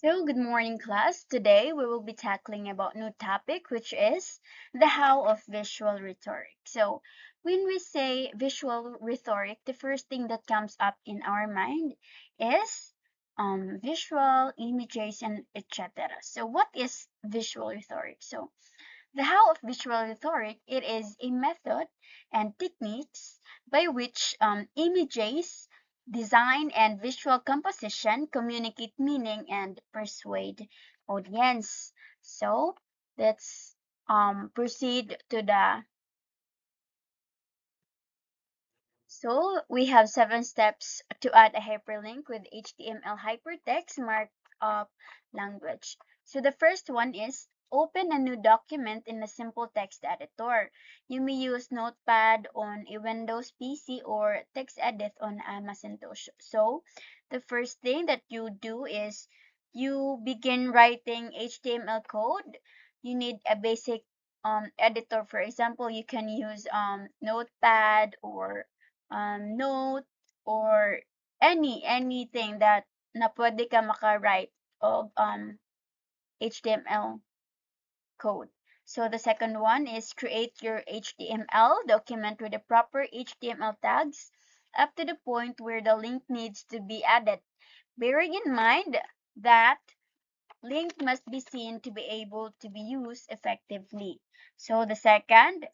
So, good morning, class. Today we will be tackling about new topic, which is the how of visual rhetoric. So, when we say visual rhetoric, the first thing that comes up in our mind is visual images and etc. So, what is visual rhetoric? So, the how of visual rhetoric, it is a method and techniques by which images, design, and visual composition communicate meaning and persuade audience. So let's proceed to the so we have 7 steps to add a hyperlink with HTML hypertext markup language. So the first one is open a new document in a simple text editor. You may use Notepad on a Windows PC or TextEdit on a Macintosh. So the first thing that you do is you begin writing HTML code. You need a basic editor. For example, you can use Notepad or note or anything that na pwede ka maka-write of HTML code. So the second one is create your HTML document with the proper HTML tags up to the point where the link needs to be added. Bearing in mind that link must be seen to be able to be used effectively. So the second,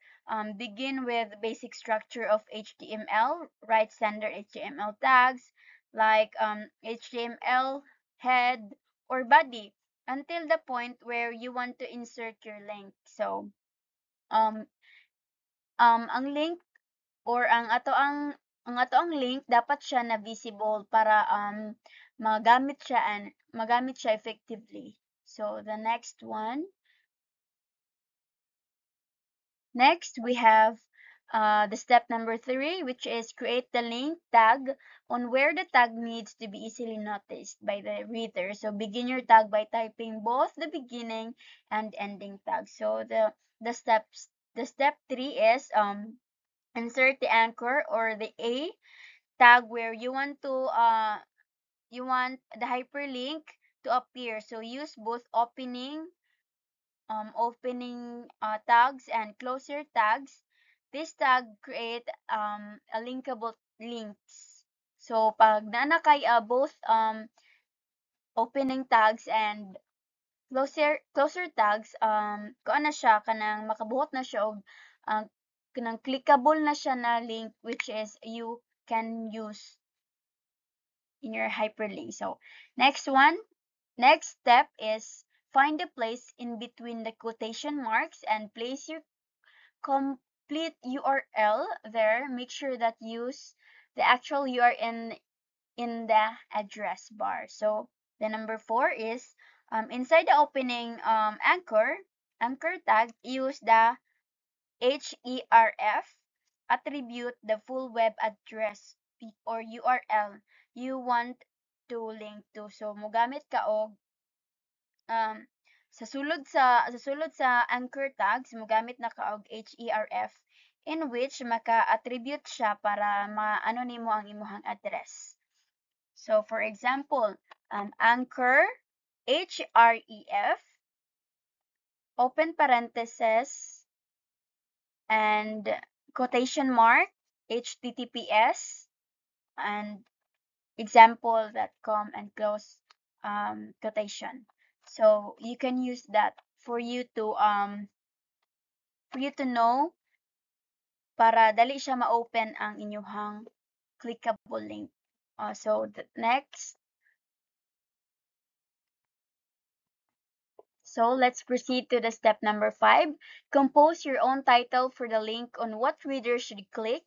begin with basic structure of HTML, write standard HTML tags like HTML, head, or body until the point where you want to insert your link. So, um, ang link or ang ato ang link dapat siya na visible para magamit siya effectively. So the next we have the step number 3, which is create the link tag on where the tag needs to be easily noticed by the reader. So begin your tag by typing both the beginning and ending tag. So the step 3 is insert the anchor or the A tag where you want the hyperlink to appear. So use both opening tags and closer tags. This tag create a linkable links. So pag naana kay both opening tags and closer tags, kuan na siya kanang makabuhot na siya og kanang clickable na siya na link, which is you can use in your hyperlink. So next step is find a place in between the quotation marks and place your complete URL there. Make sure that use the actual URL in the address bar. So the number 4 is inside the opening anchor tag, use the href attribute the full web address or URL you want to link to. So mogamit ka og um, sa sulod sa anchor tags mogamit na ka og href in which maka-attribute siya para maano nimo ang imong address. So for example, anchor href open parenthesis and quotation mark https and example.com and close quotation. So you can use that for you to know para dali siya ma-open ang inyuhang clickable link. So the next, so let's proceed to the step number 5. Compose your own title for the link on what reader should click.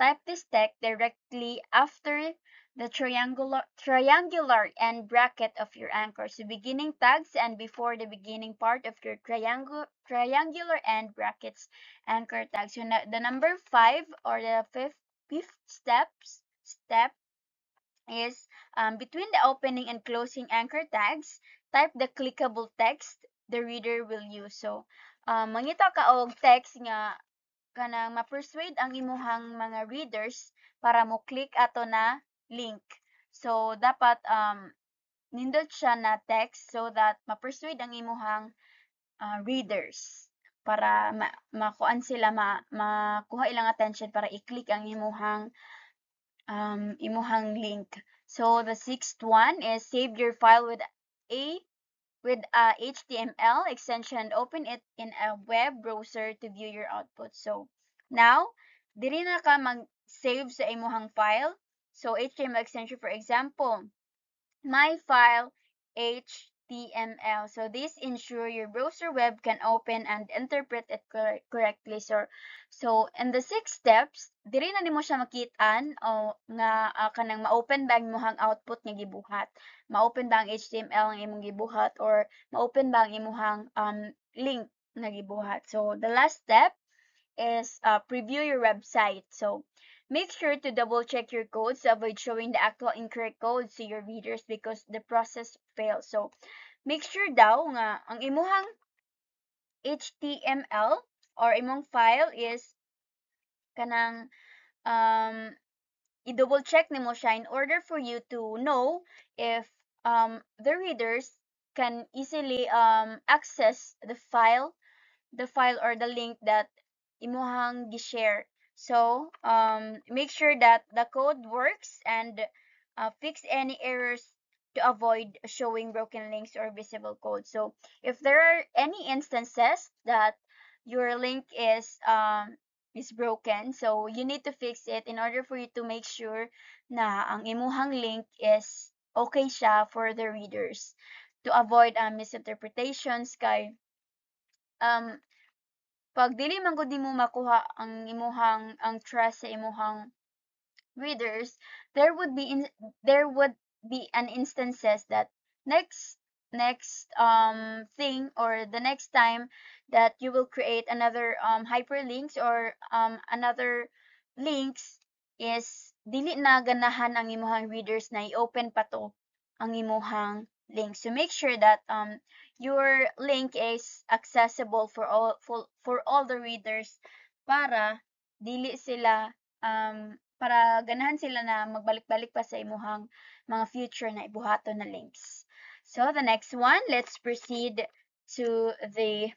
Type this text directly after the triangular end bracket of your anchor. So beginning tags and before the beginning part of your triangular end brackets anchor tags. So the number 5 or the fifth step is between the opening and closing anchor tags, type the clickable text the reader will use. So, mangita ka og text nga kanang ma-persuade ang imuhang mga readers para mo click ato na link. So, dapat nindot siya na text so that ma-persuade ang imuhang readers para makuan sila makuha ilang attention para i-click ang imuhang link. So the sixth one is save your file a HTML extension and open it in a web browser to view your output. So now diri na ka mag-save sa imuhang file. So HTML extension, for example, my file HTML. So this ensure your browser web can open and interpret it correctly. So in the 6 steps, diri na nimo siya makitaan o nga kanang ma-open ba ang imong output nga gibuhat. Ma-open ba ang HTML nga imong gibuhat or ma-open ba ang imong link nga gibuhat. So the last step is preview your website. So make sure to double check your codes to avoid showing the actual incorrect codes to your readers because the process fails. So make sure daw nga ang imuhang HTML or imong file is kanang i-double check nimo siya in order for you to know if the readers can easily access the file or the link that imuhang gi-share. So make sure that the code works and fix any errors to avoid showing broken links or visible code. So if there are any instances that your link is broken, so you need to fix it in order for you to make sure na ang imuhang link is okay siya for the readers to avoid misinterpretations kay um pag dili man gud nimo makuha ang imuhang ang trust sa imuhang readers, there would be an instances that next thing or the next time that you will create another hyperlinks or another links is dili na ganahan ang imuhang readers na i-open pa to ang imuhang link. So make sure that your link is accessible for all the readers para dili sila para ganahan sila na magbalik-balik pa sa imuhang mga future na ibuhaton na links. So the next one, let's proceed to the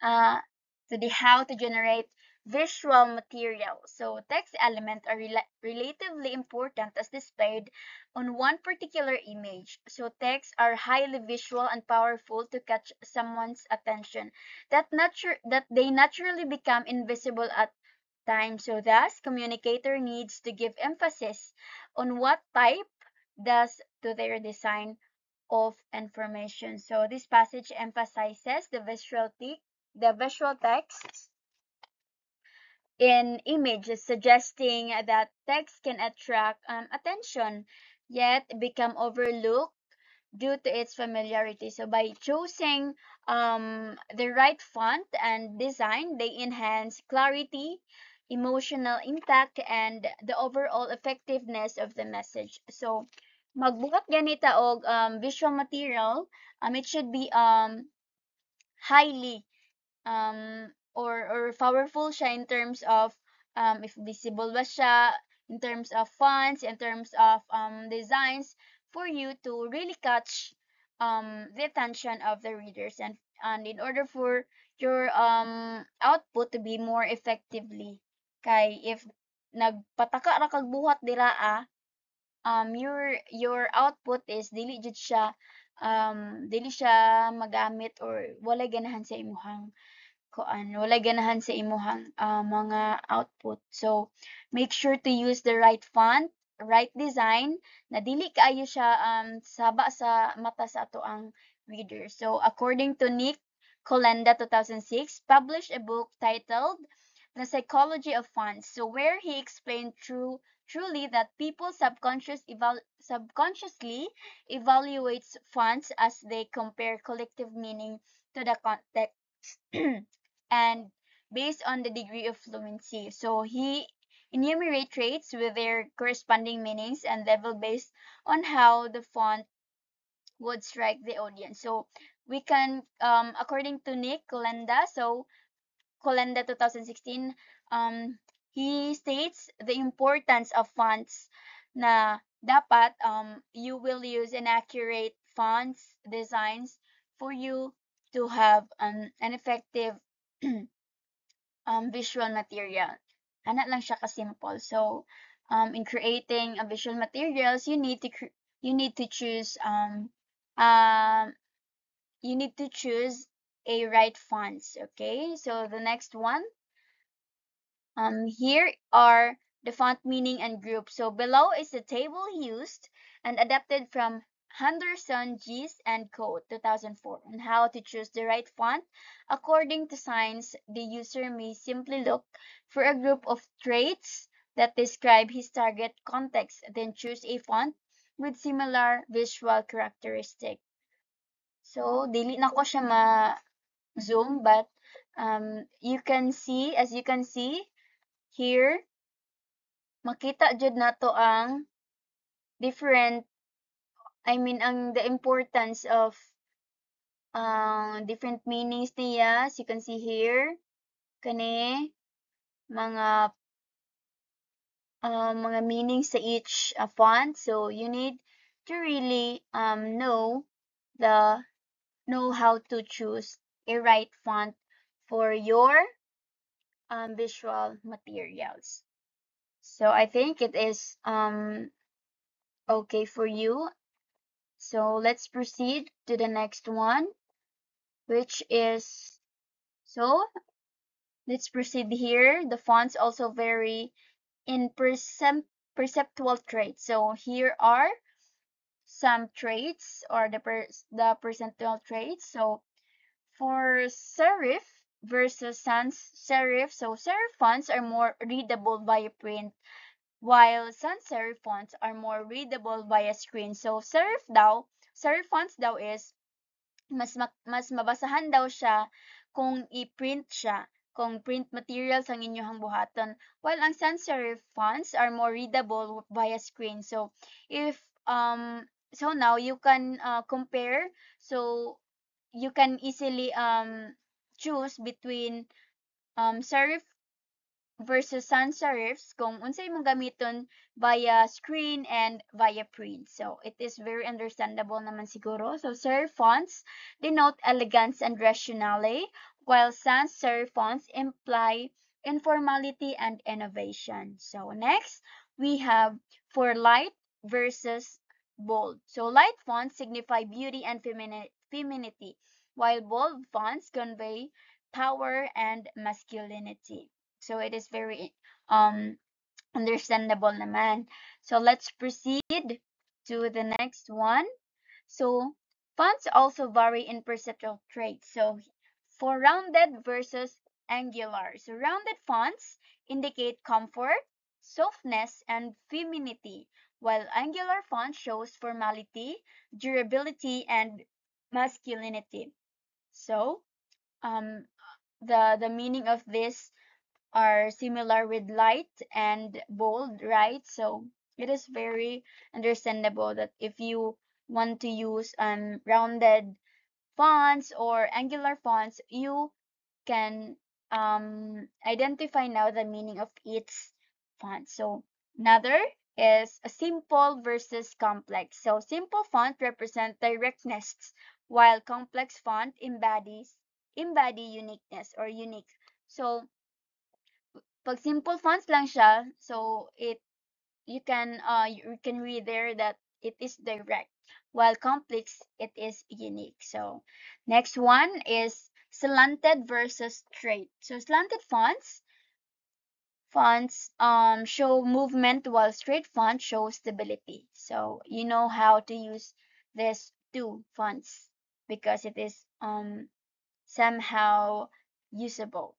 how to generate visual material. So text elements are relatively important as displayed on one particular image. So texts are highly visual and powerful to catch someone's attention that they naturally become invisible at time. So thus, communicator needs to give emphasis on what type does to their design of information. So this passage emphasizes the visual text in images, suggesting that text can attract attention, yet become overlooked due to its familiarity. So by choosing the right font and design, they enhance clarity, emotional impact, and the overall effectiveness of the message. So magbuhat ganita og visual material, it should be highly or powerful siya in terms of if visible ba siya, in terms of fonts, in terms of designs, for you to really catch the attention of the readers and in order for your output to be more effectively kay if nagpataka ra kag buhat dira your output is dili siya magamit or walay ganahan sa imuhang walay ganahan sa imuhang mga output. So make sure to use the right font, right design na dili kaayo siya saba sa mata sa ato ang reader. So according to Nick Kolenda 2006 published a book titled The Psychology of Fonts, so where he explained truly that people subconsciously evaluates fonts as they compare collective meaning to the context and based on the degree of fluency. So he enumerates traits with their corresponding meanings and level based on how the font would strike the audience. So we can, according to Nick Kolenda, so Kolenda 2016, he states the importance of fonts na dapat you will use inaccurate fonts designs for you to have an effective visual material. Ana lang siya ka-simple. So, in creating a visual materials, you need to choose um, you need to choose a right fonts. Okay. So the next one, here are the font meaning and group. So below is the table used and adapted from Henderson, Gis, and Co. 2004 on how to choose the right font. According to science, the user may simply look for a group of traits that describe his target context, then choose a font with similar visual characteristic. So, dili na ko siya ma-zoom, but you can see, as you can see here, makita jud nato ang different, I mean ang the importance of different meanings niya. As you can see here, kani mga mga meanings sa each font. So you need to really the know how to choose a right font for your visual materials. So I think it is okay for you. So let's proceed to the next one, which is, so let's proceed here. The fonts also vary in perceptual traits. So here are some traits, or the percentual traits. So for serif versus sans serif, so serif fonts are more readable via print, while sans serif fonts are more readable via screen. So serif fonts daw is mas mabasahan daw siya kung i-print siya, kung print materials ang inyong buhaton. While ang sans serif fonts are more readable via screen. So if so now you can compare, so you can easily choose between serif versus sans serifs kung unsay mong gamiton via screen and via print. So it is very understandable naman siguro. So serif fonts denote elegance and rationale, while sans serif fonts imply informality and innovation. So next, we have for light versus bold. So light fonts signify beauty and femininity, while bold fonts convey power and masculinity. So it is very understandable naman. So let's proceed to the next one. So fonts also vary in perceptual traits. So for rounded versus angular. So rounded fonts indicate comfort, softness, and femininity, while angular font shows formality, durability, and masculinity. So um, the meaning of this are similar with light and bold, right? So it is very understandable that if you want to use rounded fonts or angular fonts, you can identify now the meaning of each font. So another is a simple versus complex. So simple font represent directness, while complex font embody uniqueness or unique. So pag simple fonts lang siya, so you can read there that it is direct, while complex it is unique. So next one is slanted versus straight. So slanted fonts show movement, while straight fonts show stability. So you know how to use these two fonts because it is somehow usable.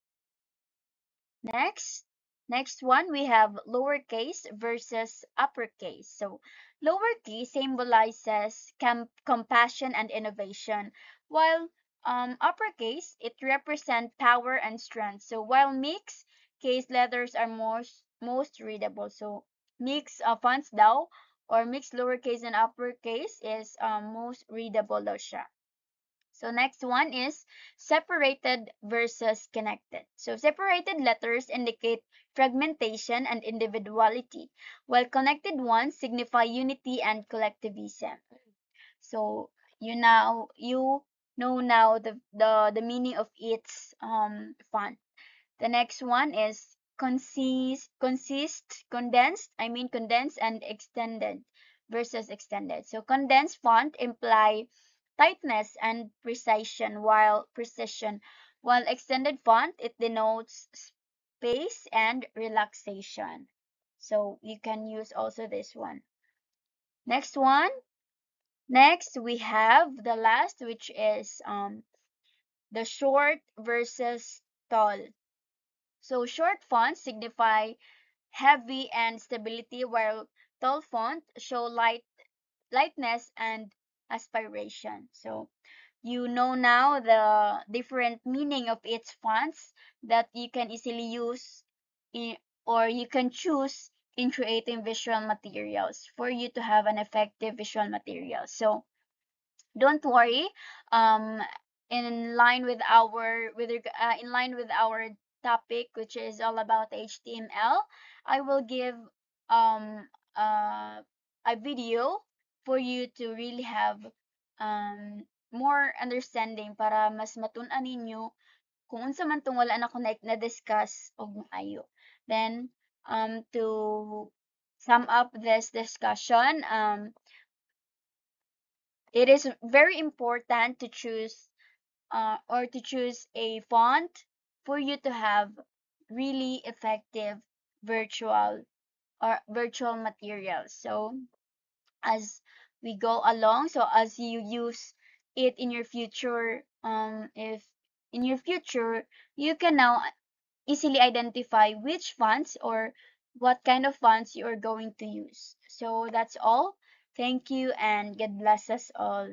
Next, next one we have lowercase versus uppercase. So lowercase symbolizes compassion and innovation, while uppercase it represents power and strength. So while mixed case letters are most readable. So mixed fonts daw or mixed lowercase and uppercase is most readable daw siya. So next one is separated versus connected. So separated letters indicate fragmentation and individuality, while connected ones signify unity and collectivism. So you know now the meaning of its font. The next one is condensed and extended versus extended. So condensed font imply tightness and precision, while extended font it denotes space and relaxation. So you can use also this one. Next one. Next we have the last, which is the short versus tall. So short fonts signify heavy and stability, while tall font show lightness and aspiration. So you know now the different meaning of its fonts that you can easily use in, or you can choose in creating visual materials for you to have an effective visual material. So don't worry, um in line with our topic, which is all about HTML, I will give um uh, a video for you to really have more understanding para mas matun-an ninyo kung unsa man tong wala na ko na-discuss og maayo. Then to sum up this discussion, it is very important to choose a font for you to have really effective virtual virtual materials. So as we go along, so as you use it in your future, if in your future you can now easily identify which fonts or what kind of fonts you are going to use. So that's all. Thank you and God bless us all.